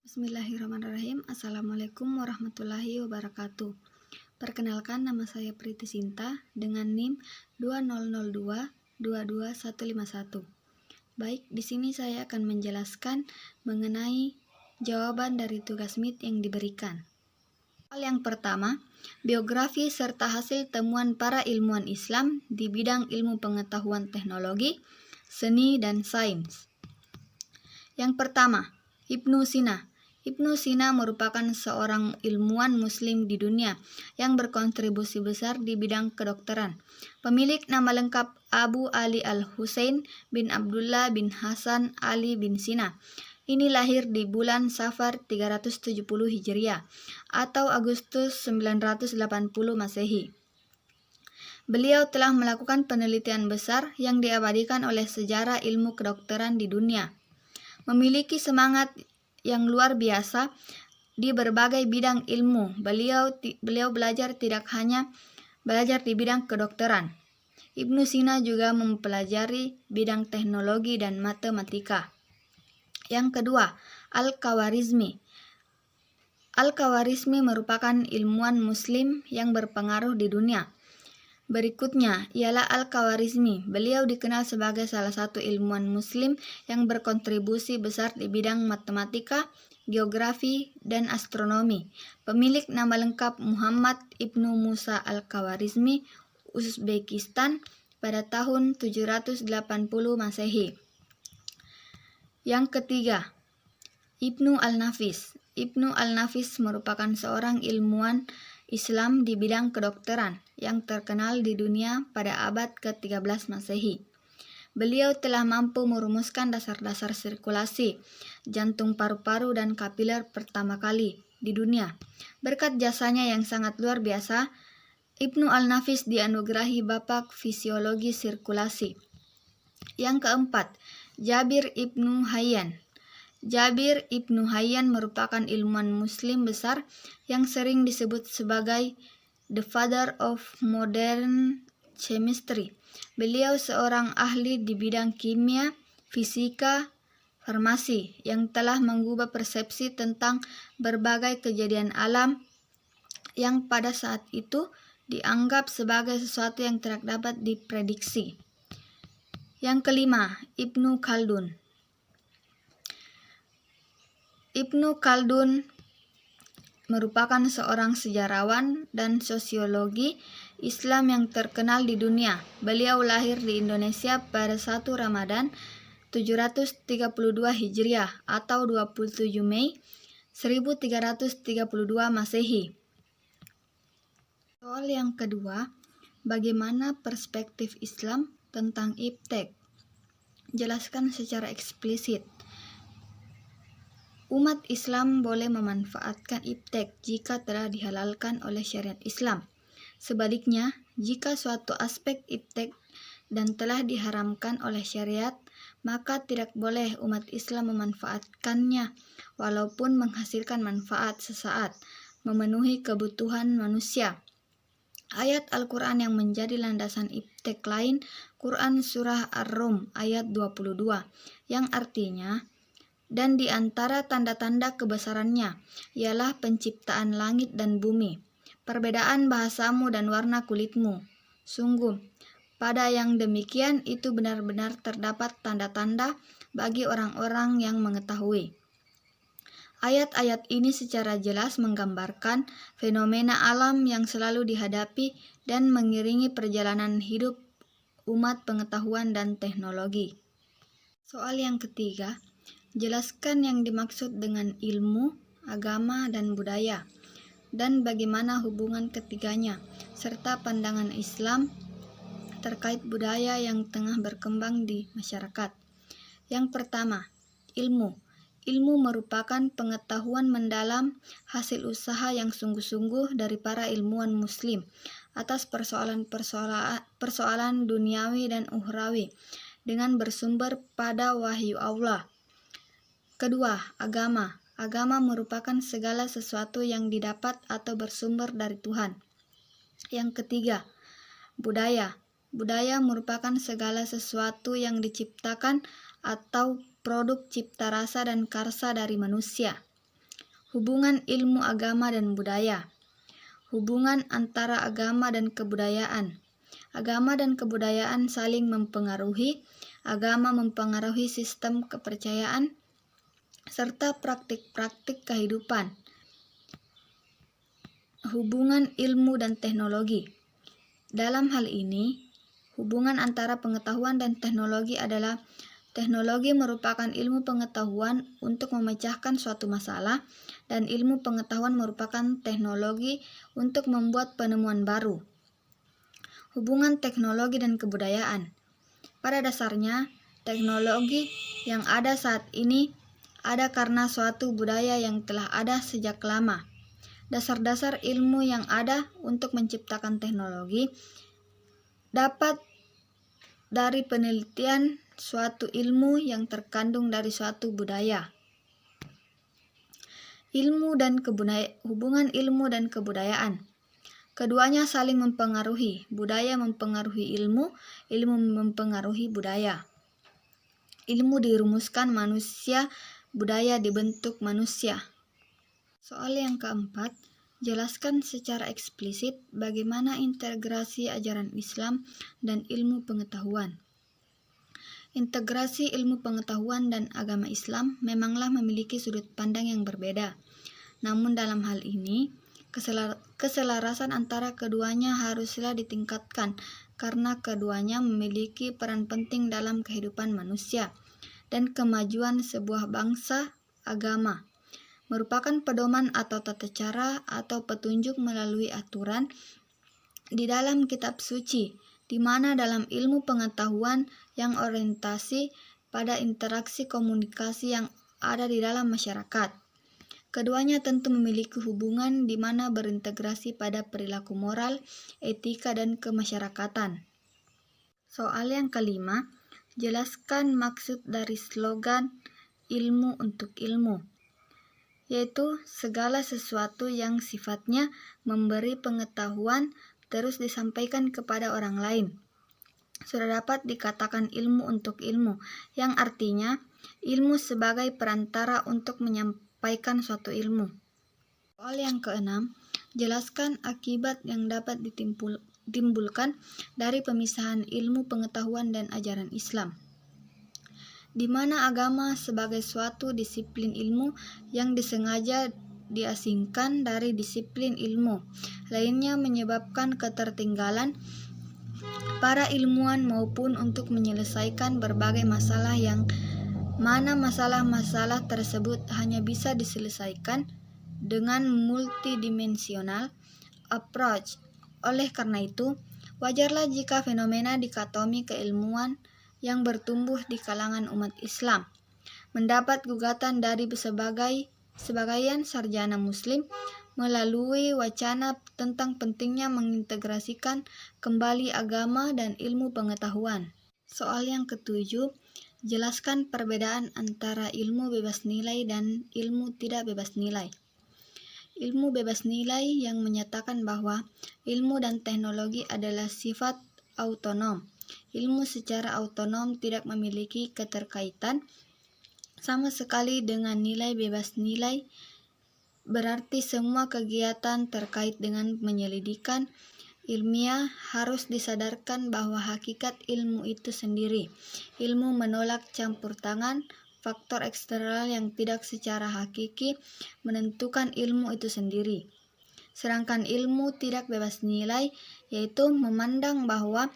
Bismillahirrahmanirrahim. Assalamualaikum warahmatullahi wabarakatuh. Perkenalkan, nama saya Priti Sinta dengan NIM 2002-22151. Baik, di sini saya akan menjelaskan mengenai jawaban dari tugas MIT yang diberikan. Hal yang pertama, biografi serta hasil temuan para ilmuwan Islam di bidang ilmu pengetahuan teknologi, seni, dan sains. Yang pertama, Ibnu Sina. Ibnu Sina merupakan seorang ilmuwan muslim di dunia yang berkontribusi besar di bidang kedokteran. Pemilik nama lengkap Abu Ali Al-Husain bin Abdullah bin Hasan Ali bin Sina. Ini lahir di bulan Safar 370 Hijriah atau Agustus 980 Masehi. Beliau telah melakukan penelitian besar yang diabadikan oleh sejarah ilmu kedokteran di dunia. Memiliki semangat yang luar biasa di berbagai bidang ilmu. Beliau belajar tidak hanya belajar di bidang kedokteran. Ibnu Sina juga mempelajari bidang teknologi dan matematika. Yang kedua, Al-Khawarizmi. Al-Khawarizmi merupakan ilmuwan muslim yang berpengaruh di dunia. Berikutnya ialah Al-Khawarizmi. Beliau dikenal sebagai salah satu ilmuwan muslim yang berkontribusi besar di bidang matematika, geografi, dan astronomi. Pemilik nama lengkap Muhammad Ibnu Musa Al-Khawarizmi, Uzbekistan pada tahun 780 Masehi. Yang ketiga, Ibnu Al-Nafis. Ibnu Al-Nafis merupakan seorang ilmuwan Islam di bidang kedokteran yang terkenal di dunia pada abad ke-13 Masehi. Beliau telah mampu merumuskan dasar-dasar sirkulasi jantung, paru-paru, dan kapiler pertama kali di dunia. Berkat jasanya yang sangat luar biasa, Ibnu Al-Nafis dianugerahi Bapak Fisiologi Sirkulasi. Yang keempat, Jabir Ibnu Hayyan. Jabir Ibnu Hayyan merupakan ilmuwan muslim besar yang sering disebut sebagai the father of modern chemistry. Beliau seorang ahli di bidang kimia, fisika, farmasi yang telah mengubah persepsi tentang berbagai kejadian alam yang pada saat itu dianggap sebagai sesuatu yang tidak dapat diprediksi. Yang kelima, Ibnu Khaldun. Ibnu Khaldun merupakan seorang sejarawan dan sosiologi Islam yang terkenal di dunia. Beliau lahir di Indonesia pada 1 Ramadan 732 Hijriah atau 27 Mei 1332 Masehi. Soal yang kedua, bagaimana perspektif Islam tentang iptek? Jelaskan secara eksplisit. Umat Islam boleh memanfaatkan iptek jika telah dihalalkan oleh syariat Islam. Sebaliknya, jika suatu aspek iptek dan telah diharamkan oleh syariat, maka tidak boleh umat Islam memanfaatkannya, walaupun menghasilkan manfaat sesaat, memenuhi kebutuhan manusia. Ayat Al-Quran yang menjadi landasan iptek lain, Quran Surah Ar-Rum ayat 22, yang artinya, dan di antara tanda-tanda kebesarannya ialah penciptaan langit dan bumi, perbedaan bahasamu dan warna kulitmu. Sungguh, pada yang demikian itu benar-benar terdapat tanda-tanda bagi orang-orang yang mengetahui. Ayat-ayat ini secara jelas menggambarkan fenomena alam yang selalu dihadapi dan mengiringi perjalanan hidup umat pengetahuan dan teknologi. Soal yang ketiga, jelaskan yang dimaksud dengan ilmu, agama, dan budaya, dan bagaimana hubungan ketiganya, serta pandangan Islam terkait budaya yang tengah berkembang di masyarakat. Yang pertama, ilmu. Ilmu merupakan pengetahuan mendalam hasil usaha yang sungguh-sungguh dari para ilmuwan muslim atas persoalan duniawi dan ukhrawi dengan bersumber pada wahyu Allah. Kedua, agama. Agama merupakan segala sesuatu yang didapat atau bersumber dari Tuhan. Yang ketiga, budaya. Budaya merupakan segala sesuatu yang diciptakan atau produk cipta rasa dan karsa dari manusia. Hubungan ilmu agama dan budaya. Hubungan antara agama dan kebudayaan. Agama dan kebudayaan saling mempengaruhi. Agama mempengaruhi sistem kepercayaan serta praktik-praktik kehidupan. Hubungan ilmu dan teknologi. Dalam hal ini, hubungan antara pengetahuan dan teknologi adalah teknologi merupakan ilmu pengetahuan untuk memecahkan suatu masalah, dan ilmu pengetahuan merupakan teknologi untuk membuat penemuan baru. Hubungan teknologi dan kebudayaan. Pada dasarnya, teknologi yang ada saat ini ada karena suatu budaya yang telah ada sejak lama. Dasar-dasar ilmu yang ada untuk menciptakan teknologi dapat dari penelitian suatu ilmu yang terkandung dari suatu budaya. Hubungan ilmu dan kebudayaan. Keduanya saling mempengaruhi. Budaya mempengaruhi ilmu, ilmu mempengaruhi budaya. Ilmu dirumuskan manusia, budaya dibentuk manusia. Soal yang keempat, jelaskan secara eksplisit bagaimana integrasi ajaran Islam dan ilmu pengetahuan. Integrasi ilmu pengetahuan dan agama Islam memanglah memiliki sudut pandang yang berbeda. Namun dalam hal ini, keselarasan antara keduanya haruslah ditingkatkan karena keduanya memiliki peran penting dalam kehidupan manusia dan kemajuan sebuah bangsa. Agama merupakan pedoman atau tata cara atau petunjuk melalui aturan di dalam kitab suci, di mana dalam ilmu pengetahuan yang orientasi pada interaksi komunikasi yang ada di dalam masyarakat. Keduanya tentu memiliki hubungan di mana berintegrasi pada perilaku moral, etika, dan kemasyarakatan. Soal yang kelima, jelaskan maksud dari slogan ilmu untuk ilmu, yaitu segala sesuatu yang sifatnya memberi pengetahuan terus disampaikan kepada orang lain. Sudah dapat dikatakan ilmu untuk ilmu, yang artinya ilmu sebagai perantara untuk menyampaikan suatu ilmu. Soal yang keenam, jelaskan akibat yang dapat ditimbulkan dari pemisahan ilmu pengetahuan dan ajaran Islam, di mana agama sebagai suatu disiplin ilmu yang disengaja diasingkan dari disiplin ilmu lainnya menyebabkan ketertinggalan para ilmuwan maupun untuk menyelesaikan berbagai masalah yang mana masalah-masalah tersebut hanya bisa diselesaikan dengan multidimensional approach. Oleh karena itu, wajarlah jika fenomena dikotomi keilmuan yang bertumbuh di kalangan umat Islam mendapat gugatan dari sebagian sarjana muslim melalui wacana tentang pentingnya mengintegrasikan kembali agama dan ilmu pengetahuan. Soal yang ketujuh, jelaskan perbedaan antara ilmu bebas nilai dan ilmu tidak bebas nilai. Ilmu bebas nilai yang menyatakan bahwa ilmu dan teknologi adalah sifat autonom. Ilmu secara autonom tidak memiliki keterkaitan sama sekali dengan nilai bebas nilai, berarti semua kegiatan terkait dengan penyelidikan ilmiah harus disadarkan bahwa hakikat ilmu itu sendiri. Ilmu menolak campur tangan faktor eksternal yang tidak secara hakiki menentukan ilmu itu sendiri. Sedangkan ilmu tidak bebas nilai yaitu memandang bahwa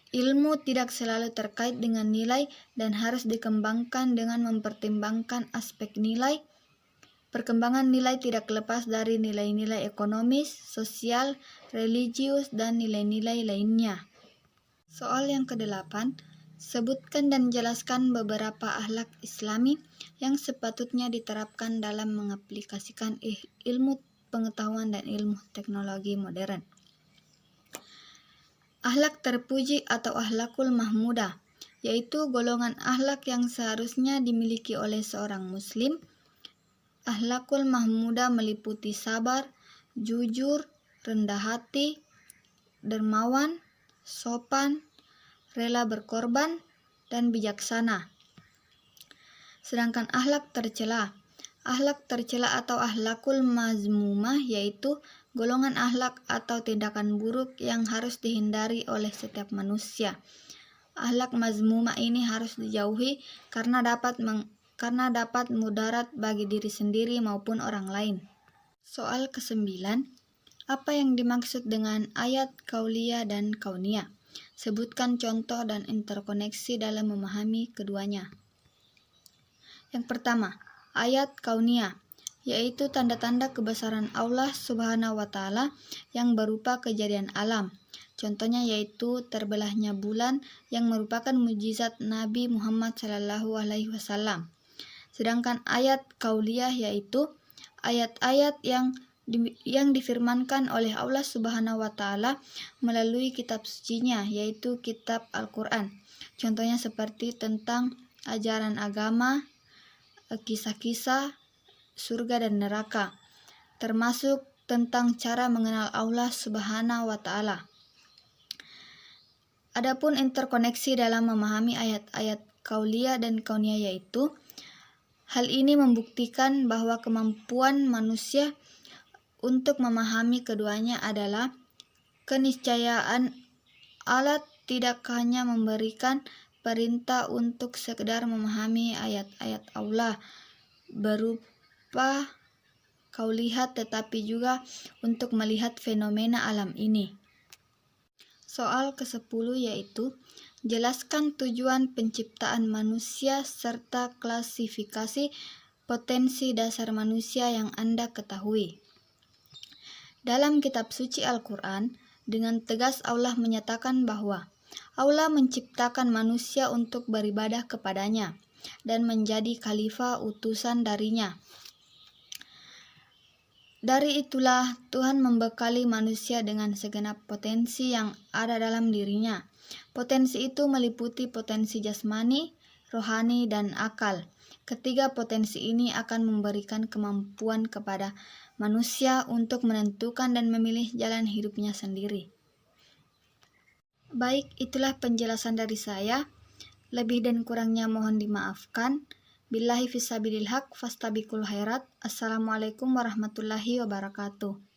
ilmu tidak selalu terkait dengan nilai dan harus dikembangkan dengan mempertimbangkan aspek nilai. Perkembangan nilai tidak lepas dari nilai-nilai ekonomis, sosial, religius, dan nilai-nilai lainnya. Soal yang ke-8, sebutkan dan jelaskan beberapa akhlak Islami yang sepatutnya diterapkan dalam mengaplikasikan ilmu pengetahuan dan ilmu teknologi modern. Akhlak terpuji atau akhlakul mahmudah, yaitu golongan akhlak yang seharusnya dimiliki oleh seorang muslim. Akhlakul mahmudah meliputi sabar, jujur, rendah hati, dermawan, sopan, rela berkorban, dan bijaksana. Sedangkan akhlak tercela Akhlak tercela atau akhlakul mazmumah yaitu golongan akhlak atau tindakan buruk yang harus dihindari oleh setiap manusia. Akhlak mazmumah ini harus dijauhi karena dapat mudarat bagi diri sendiri maupun orang lain. Soal ke-9, apa yang dimaksud dengan ayat kauliyah dan kauniyah? Sebutkan contoh dan interkoneksi dalam memahami keduanya. Yang pertama, ayat kauniyah, yaitu tanda-tanda kebesaran Allah Subhanahu wa Ta'ala yang berupa kejadian alam. Contohnya yaitu terbelahnya bulan yang merupakan mukjizat Nabi Muhammad SAW. Sedangkan ayat kauliyah yaitu ayat-ayat yang difirmankan oleh Allah Subhanahu wa Ta'ala melalui kitab sucinya, yaitu kitab Al-Quran. Contohnya seperti tentang ajaran agama, kisah-kisah surga dan neraka, termasuk tentang cara mengenal Allah Subhanahu wa Ta'ala. Adapun interkoneksi dalam memahami ayat-ayat kauliyah dan kauniyah yaitu hal ini membuktikan bahwa kemampuan manusia untuk memahami keduanya adalah keniscayaan Allah tidak hanya memberikan perintah untuk sekedar memahami ayat-ayat Allah berupa kauliyah, tetapi juga untuk melihat fenomena alam ini. Soal ke-10 yaitu jelaskan tujuan penciptaan manusia serta klasifikasi potensi dasar manusia yang Anda ketahui. Dalam kitab suci Al-Quran, dengan tegas Allah menyatakan bahwa Allah menciptakan manusia untuk beribadah kepadanya dan menjadi khalifah utusan darinya. Dari itulah Tuhan membekali manusia dengan segenap potensi yang ada dalam dirinya. Potensi itu meliputi potensi jasmani, rohani, dan akal. Ketiga potensi ini akan memberikan kemampuan kepada manusia untuk menentukan dan memilih jalan hidupnya sendiri. Baik, itulah penjelasan dari saya. Lebih dan kurangnya mohon dimaafkan. Billahi fisabilil haq fastabiqul khairat. Assalamualaikum warahmatullahi wabarakatuh.